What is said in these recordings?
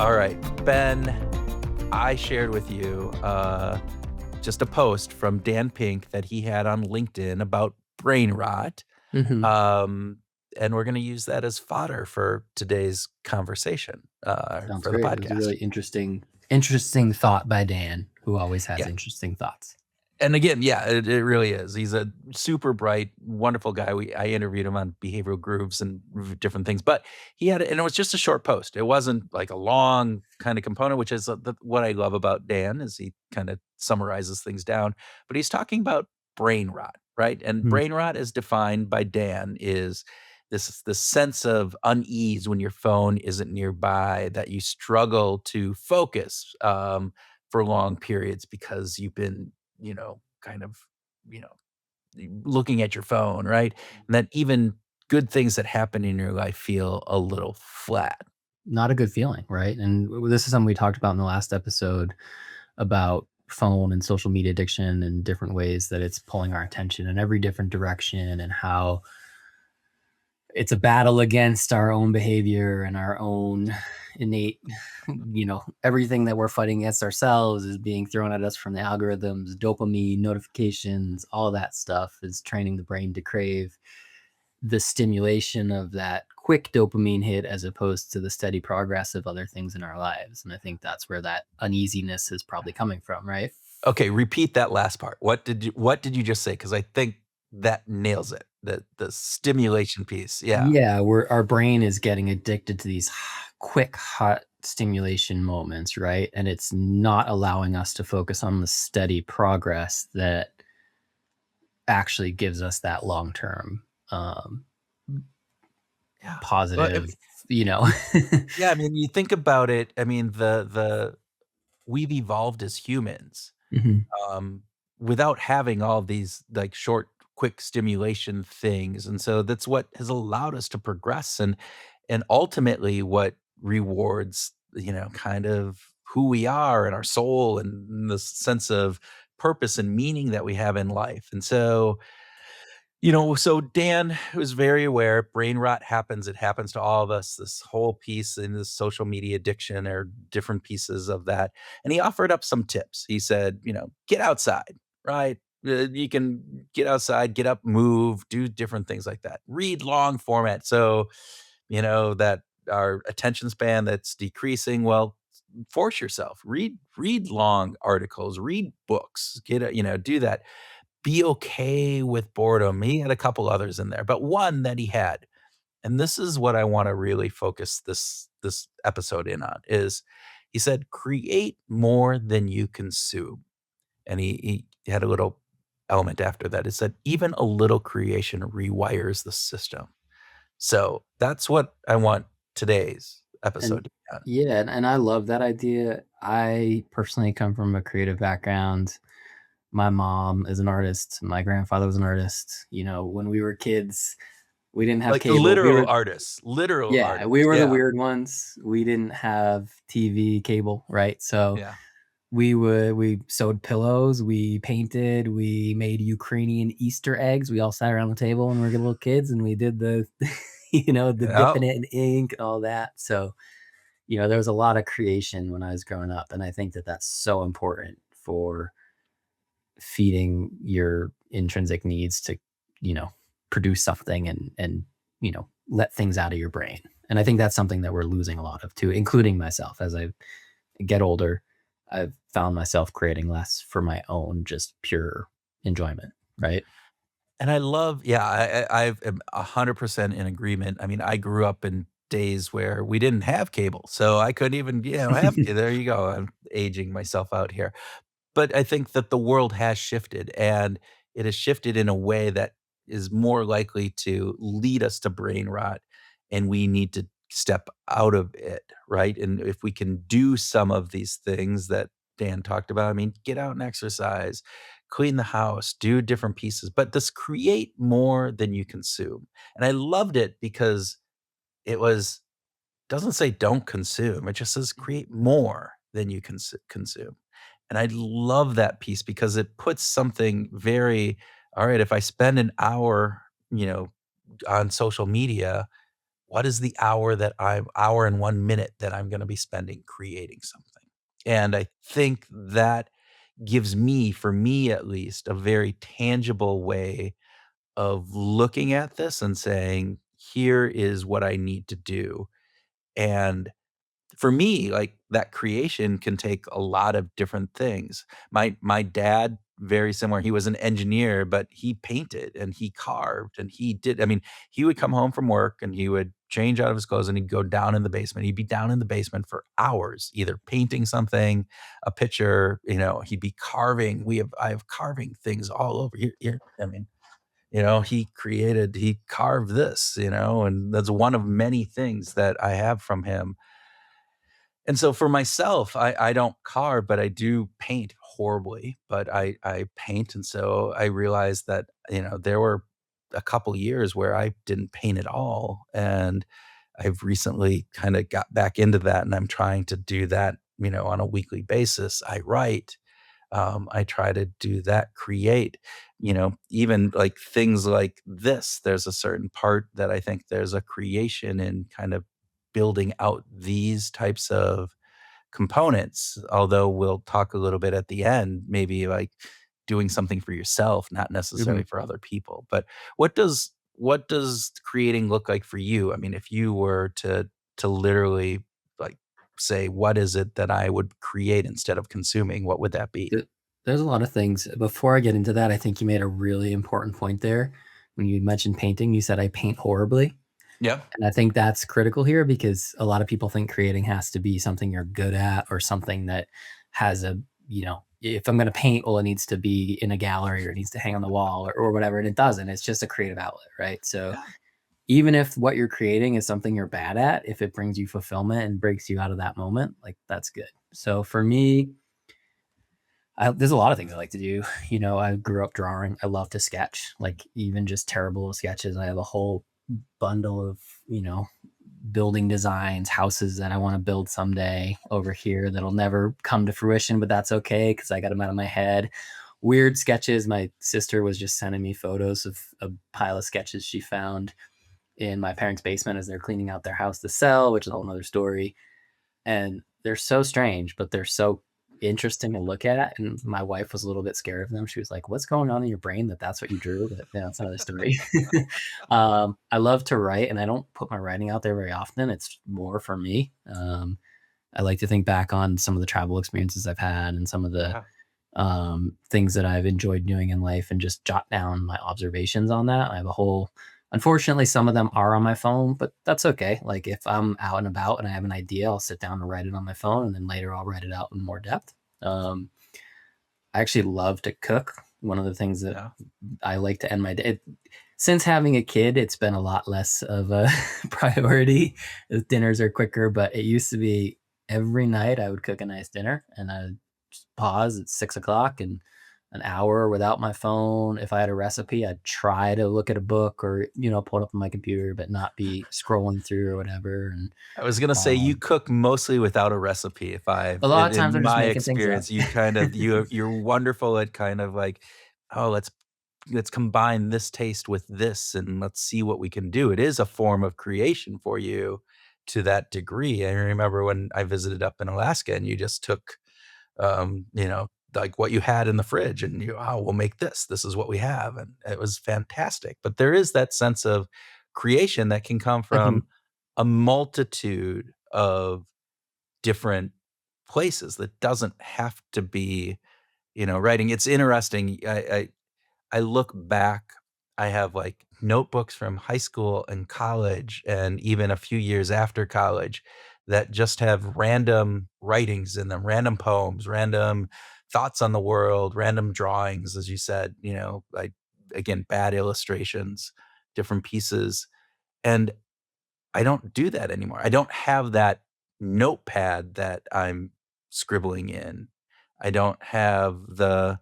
All right, Ben, I shared with you just a post from Dan Pink that he had on LinkedIn about brain rot. Mhm. Um, and we're going to use that as fodder for today's conversation Sounds for the great. It was a podcast. really interesting thought by Dan, who always has Yeah. interesting thoughts. And again, yeah, it really is. He's a super bright, wonderful guy. I interviewed him on behavioral grooves and different things, but he had, and it was just a short post. It wasn't like a long kind of component, which is what I love about Dan is he kind of summarizes things down. But he's talking about brain rot, right? And Mhm. brain rot, is defined by Dan, is this sense of unease when your phone isn't nearby, that you struggle to focus for long periods because you've been kind of, you know, looking at your phone, right? And that even good things that happen in your life feel a little flat. Not a good feeling, right? And this is something we talked about in the last episode about phone and social media addiction and different ways that it's pulling our attention in every different direction and how it's a battle against our own behavior and our own innate, everything that we're fighting against ourselves is being thrown at us from the algorithms, dopamine, notifications, all that stuff is training the brain to crave the stimulation of that quick dopamine hit as opposed to the steady progress of other things in our lives. And I think that's where that uneasiness is probably coming from, right? Okay, repeat that last part. What did you just say? Because I think that nails it. The stimulation piece. Yeah. Yeah, our brain is getting addicted to these quick, hot stimulation moments, right? And it's not allowing us to focus on the steady progress that actually gives us that long term Yeah. Well, positive, you know. yeah, I mean, you think about it, I mean, the we've evolved as humans Mhm. um, without having all these like short, quick stimulation things. And so that's what has allowed us to progress and ultimately what rewards, kind of who we are and our soul and the sense of purpose and meaning that we have in life. And so so Dan was very aware brain rot happens. It happens to all of us. This whole piece in this social media addiction or different pieces of that. And he offered up some tips. He said, get outside, right? You can get outside, get up, move, do different things like that. Read long format. So, that our attention span that's decreasing. Well, force yourself. Read long articles, read books, do that, be okay with boredom. He had a couple others in there, but one that he had, and this is what I wanna really focus this episode in on, is he said, "Create more than you consume." And he had a little element after that. It said, "Even a little creation rewires the system." So, that's what I want today's episode And to be on. yeah, and I love that idea. I personally come from a creative background. My mom is an artist. My grandfather was an artist. When we were kids, we didn't have Like, cable. We were literal Yeah, we artists, were the yeah, weird ones. We didn't have TV cable, right? So yeah. we sewed pillows, we painted, we made Ukrainian Easter eggs. We all sat around the table when we were little kids and we did the the Yep. dipping it in ink and all that. So, there was a lot of creation when I was growing up, and I think that that's so important for feeding your intrinsic needs to, you know, produce something and let things out of your brain. And I think that's something that we're losing a lot of too, including myself. As I get older, I've found myself creating less for my own just pure enjoyment, right? And I love, yeah, I am 100% in agreement. I mean, I grew up in days where we didn't have cable, so I couldn't even, have there you go, I'm aging myself out here. But I think that the world has shifted, and it has shifted in a way that is more likely to lead us to brain rot, and we need to step out of it, right? And if we can do some of these things that Dan talked about, I mean, get out and exercise, clean the house, do different pieces, but just create more than you consume. And I loved it because it was doesn't say don't consume, it just says create more than you consume. And I love that piece because it puts something very, all right, if I spend an hour, on social media, what is the hour and 1 minute that I'm gonna be spending creating something? And I think that gives me, for me at least, a very tangible way of looking at this and saying, "Here is what I need to do." And for me, like, that creation can take a lot of different things. My dad, very similar, he was an engineer, but he painted and he carved and he did, I mean, he would come home from work and he would change out of his clothes and he'd go down in the basement. He'd be down in the basement for hours, either painting something, a picture, he'd be carving. I have carving things all over here. I mean, he carved this, and that's one of many things that I have from him. And so for myself, I don't carve, but I do paint horribly, but I paint, and so I realized that, there were a couple years where I didn't paint at all, and I've recently kinda got back into that, and I'm trying to do that, on a weekly basis. I write, I try to do that, create, even, like, things like this, there's a certain part that I think there's a creation in kind of building out these types of components, although we'll talk a little bit at the end, maybe like doing something for yourself, not necessarily Mhm. for other people. But what does creating look like for you? I mean, if you were to literally like say, what is it that I would create instead of consuming? What would that be? Th There's a lot of things. Before I get into that, I think you made a really important point there. When you mentioned painting, you said, "I paint horribly." Yeah. And I think that's critical here because a lot of people think creating has to be something you're good at or something that has if I'm gonna paint, well, it needs to be in a gallery or it needs to hang on the wall or whatever, and it doesn't. It's just a creative outlet, right? So Yeah. even if what you're creating is something you're bad at, if it brings you fulfillment and breaks you out of that moment, like, that's good. So for me, there's a lot of things I like to do. I grew up drawing. I love to sketch, like even just terrible sketches. I have a whole bundle of, building designs, houses that I want to build someday over here that'll never come to fruition, but that's okay because I got them out of my head. Weird sketches. My sister was just sending me photos of a pile of sketches she found in my parents' basement as they're cleaning out their house to sell, which is a whole nother story. And they're so strange, but they're so interesting to look at. And my wife was a little bit scared of them. She was like, "What's going on in your brain that that's what you drew?" But yeah, that's another story. I love to write, and I don't put my writing out there very often. It's more for me. I like to think back on some of the travel experiences I've had and some of the Yeah. things that I've enjoyed doing in life and just jot down my observations on that. I have a whole Unfortunately, some of them are on my phone, but that's okay. Like if I'm out and about and I have an idea, I'll sit down and write it on my phone and then later I'll write it out in more depth. Um, I actually love to cook. One of the things that Yeah. I like to end my day. Since having a kid, it's been a lot less of a priority. The dinners are quicker, but it used to be every night I would cook a nice dinner and I'd just pause at 6 o'clock and an hour without my phone. If I had a recipe, I'd try to look at a book or, pull it up on my computer, but not be scrolling through or whatever. And I was gonna say you um, cook mostly without a recipe. If a I've lot of times in I'm just my making things up. experience, you're wonderful at kind of like, "Oh, let's combine this taste with this and let's see what we can do." It is a form of creation for you to that degree. I remember when I visited up in Alaska and you just took, like what you had in the fridge and "Oh, we'll make this. This is what we have." And it was fantastic. But there is that sense of creation that can come Mhm. from a multitude of different places that doesn't have to be, writing. It's interesting. I look back, I have, like, notebooks from high school and college and even a few years after college that just have random writings in them, random poems, random thoughts on the world, random drawings, as you said, like, again, bad illustrations, different pieces, and I don't do that anymore. I don't have that notepad that I'm scribbling in. I don't have the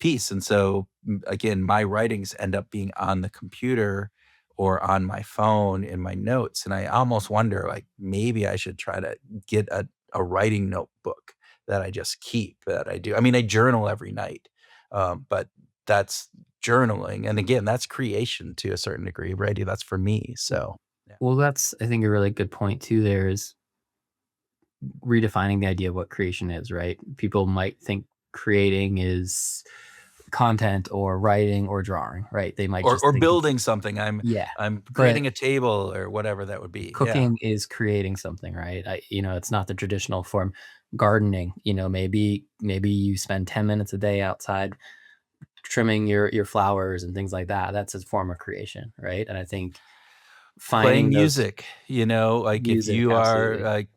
piece, and so, again, my writings end up being on the computer or on my phone in my notes, and I almost wonder, like, maybe I should try to get a writing notebook that I just keep, that I do. I mean, I journal every night, but that's journaling, and again, that's creation to a certain degree, right? That's for me, so Yeah. Well, that's, I think, a really good point too. There is redefining the idea of what creation is, right? People might think creating is content or writing or drawing, right? They might just Or think of, building something. yeah, I'm but creating a table or whatever that would be. Yeah. cooking is creating something, right? It's not the traditional form. Gardening, maybe you spend 10 minutes a day outside trimming your flowers and things like that. That's a form of creation, right? And I think Playing finding those music, like if music, you are absolutely.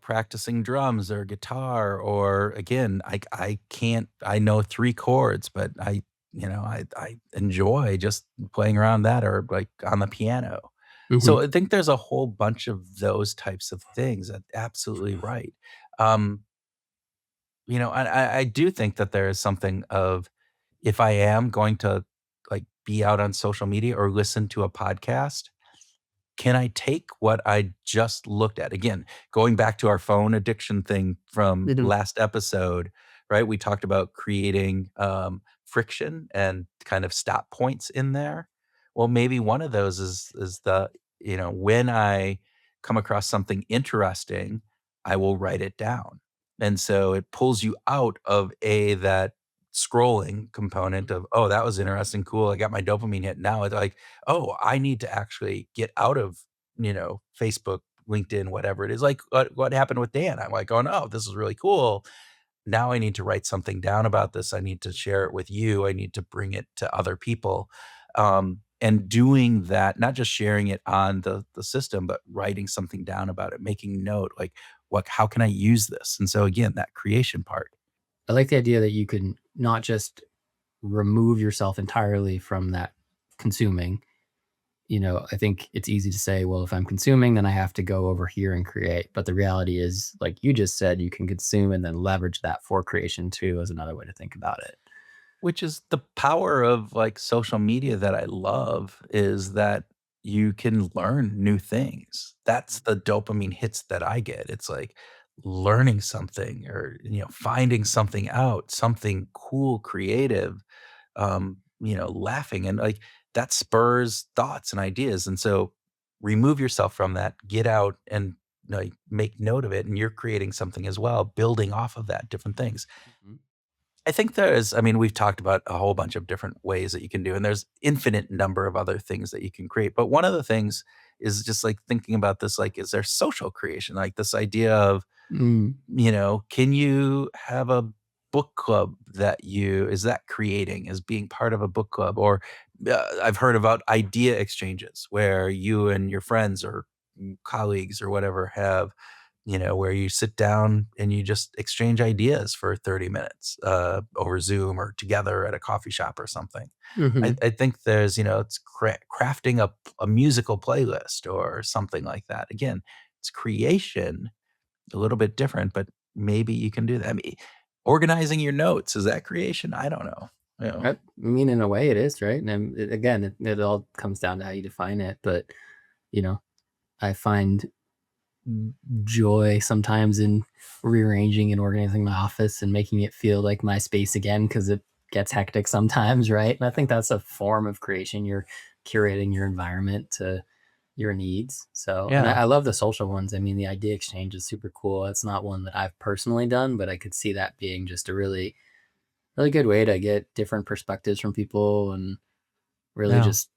practicing drums or guitar, or again, I can't, I know 3 chords, but I enjoy just playing around that, or like on the piano. Mhm. So I think there's a whole bunch of those types of things. Absolutely right. Um, I do think that there is something of, if I am going to like be out on social media or listen to a podcast, can I take what I just looked at? Again, going back to our phone addiction thing from Mhm. last episode, right? We talked about creating friction and kind of stop points in there. Well, maybe one of those is when I come across something interesting, I will write it down. And so it pulls you out of that scrolling component of, oh, that was interesting, cool. I got my dopamine hit. Now it's like, oh, I need to actually get out of, Facebook, LinkedIn, whatever it is. Like what happened with Dan. I'm like going, oh, this is really cool. Now I need to write something down about this. I need to share it with you. I need to bring it to other people. And doing that, not just sharing it on the system, but writing something down about it, making note, like how can I use this? And so again, that creation part. I like the idea that you can not just remove yourself entirely from that consuming. I think it's easy to say, well, if I'm consuming, then I have to go over here and create. But the reality is, like you just said, you can consume and then leverage that for creation too, as another way to think about it. Which is the power of, like, social media that I love, is that you can learn new things. That's the dopamine hits that I get. It's like learning something, or, finding something out, something cool, creative, laughing, and, like, that spurs thoughts and ideas, and so remove yourself from that, get out and, like, make note of it, and you're creating something as well, building off of that, different things. Mhm. I think we've talked about a whole bunch of different ways that you can do, and there's infinite number of other things that you can create. But one of the things is just like thinking about this, like, is there social creation? Like this idea of, Mm. can you have a book club is that creating, as being part of a book club? Or I've heard about idea exchanges where you and your friends or colleagues or whatever have, where you sit down and you just exchange ideas for 30 minutes over Zoom or together at a coffee shop or something. Mhm. I think there's, it's crafting a musical playlist or something like that. Again, it's creation, a little bit different, but maybe you can do that. I mean, organizing your notes, is that creation? I don't know. I mean, in a way, it is, right? And again, it all comes down to how you define it. But you know, I find joy sometimes in rearranging and organizing my office and making it feel like my space again because it gets hectic sometimes, right? And I think that's a form of creation. You're curating your environment to your needs. So, and Yeah. I love the social ones. I mean, the idea exchange is super cool. It's not one that I've personally done, but I could see that being just a really, really good way to get different perspectives from people and really Yeah. just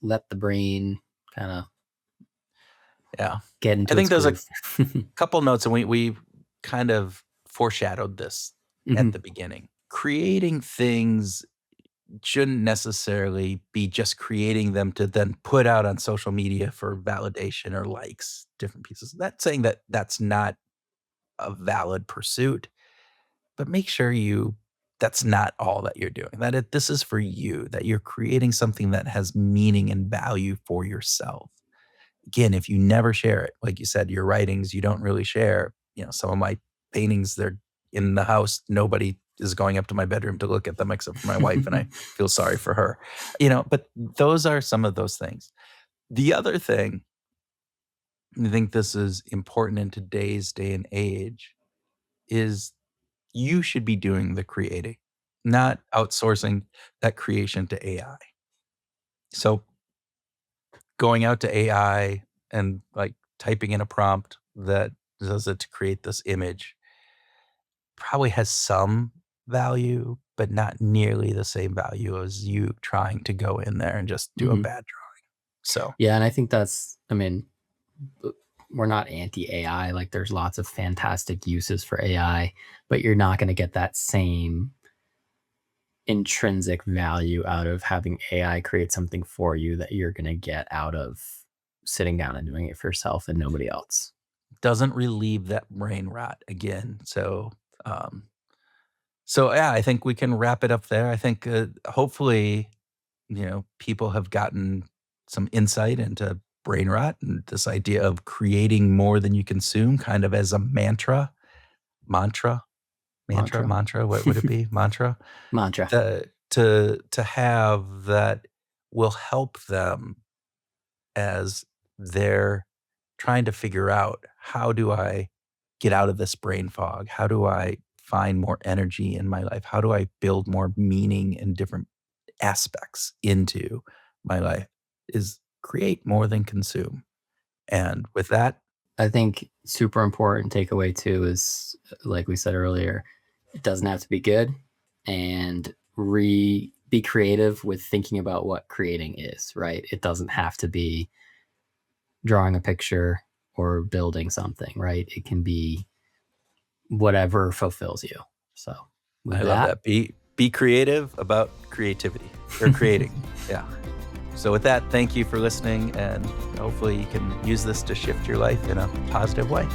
let the brain kind of Yeah. get I into think its there's a groove. couple notes, and we kind of foreshadowed this at Mhm. the beginning. Creating things shouldn't necessarily be just creating them to then put out on social media for validation or likes, different pieces. Not saying that that's not a valid pursuit, but make sure that's not all that you're doing. This is for you, that you're creating something that has meaning and value for yourself. Again, if you never share it, like you said, your writings, you don't really share. Some of my paintings, they're in the house. Nobody is going up to my bedroom to look at them except for my wife, and I feel sorry for her. But those are some of those things. The other thing, I think this is important in today's day and age, is you should be doing the creating, not outsourcing that creation to AI. So going out to AI, and, like, typing in a prompt that does it to create this image probably has some value, but not nearly the same value as you trying to go in there and just do a Mhm. bad drawing. So, Yeah, and I think that's I mean, uh, we're not anti-AI, like, there's lots of fantastic uses for AI, but you're not gonna get that same intrinsic value out of having AI create something for you that you're gonna get out of sitting down and doing it for yourself and nobody else. doesn't relieve that brain rot again. Um so, yeah, I think we can wrap it up there. I think, hopefully, people have gotten some insight into brain rot and this idea of creating more than you consume kind of as a mantra, Mantra. mantra, what would it be? Mantra? Mantra. To have that will help them as they're trying to figure out, "How do I get out of this brain fog? How do I find more energy in my life? How do I build more meaning and different aspects into my life?" Is create more than consume. And with that, I think super important takeaway too is like we said earlier, it doesn't have to be good and be creative with thinking about what creating is, right? It doesn't have to be drawing a picture or building something, right? It can be whatever fulfills you. So, with I love that, that. Be creative about creativity or creating. Yeah. So with that, thank you for listening, and hopefully you can use this to shift your life in a positive way.